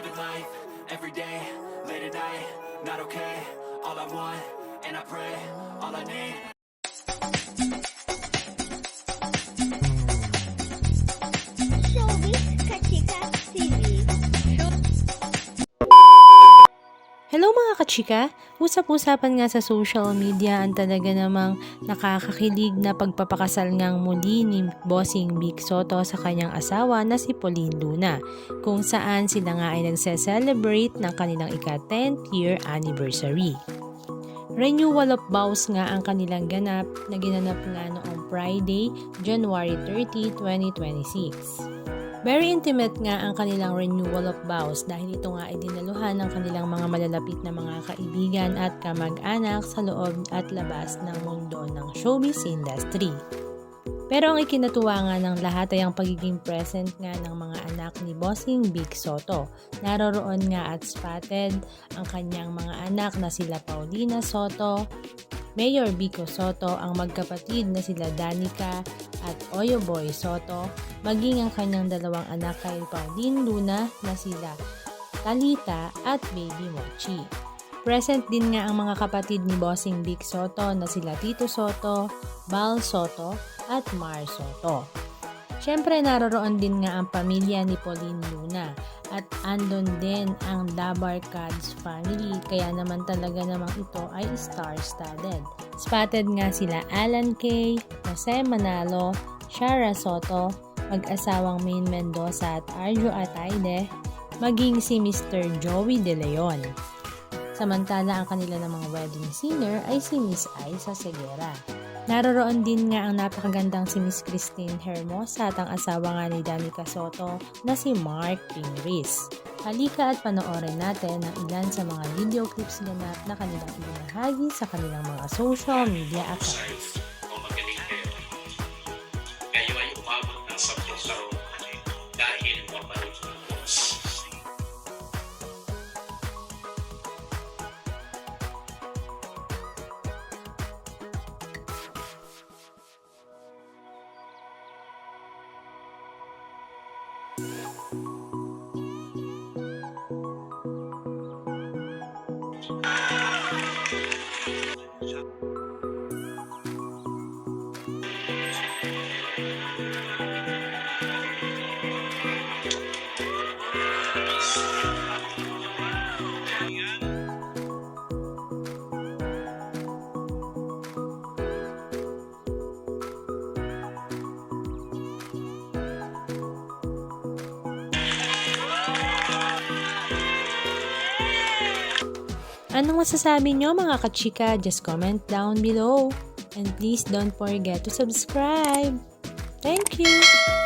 living life, every day, late at night, not okay. All I want, and I pray, all I need. Showbiz Kachika TV. Hello mga kachika! Usap-usapan nga sa social media ang talaga namang nakakakilig na pagpapakasal ngang muli ni Bossing Vic Soto sa kanyang asawa na si Pauline Luna, kung saan sila nga ay nagse-celebrate ng kanilang ika-10th year anniversary. Renewal of vows nga ang kanilang ganap na ginanap nga noong Friday, January 30, 2026. Very intimate nga ang kanilang renewal of vows dahil ito nga ay dinaluhan ng kanilang mga malalapit na mga kaibigan at kamag-anak sa loob at labas ng mundo ng showbiz industry. Pero ang ikinatuwa nga ng lahat ay ang pagiging present nga ng mga anak ni Bossing Vic Soto. Naroroon nga at spotted ang kanyang mga anak na sila Paulina Soto, Mayor Vico Soto, ang magkapatid na sila Danica at Oyo Boy Soto, maging ang kanyang dalawang anak kay Pauline Luna na sila Talita at Baby Mochi. Present din nga ang mga kapatid ni Bossing Vic Soto na sila Tito Soto, Bal Soto at Mar Soto. Siyempre naroroon din nga ang pamilya ni Pauline Luna at andon din ang Dabarkads family, kaya naman talaga namang ito ay star-studded. Spotted nga sila Alan Kay, Jose Manalo, Shara Soto, mag-asawang Main Mendoza at Arjo Ataide, maging si Mr. Joey De Leon. Samantala ang kanila namang wedding singer ay si Miss Aiza Segura. Naroroon din nga ang napakagandang si Miss Christine Hermosa at ang asawa nga ni Danica Soto na si Mark Pingris. Halika at panoorin natin ang ilan sa mga video clips ganap na kanilang ibinahagi sa kanilang mga social media accounts. O magaling kayo. Kayo ay umabot ng 10 taon dahil mapanood ng boss. Anong masasabi nyo mga kachika? Just comment down below. And please don't forget to subscribe. Thank you!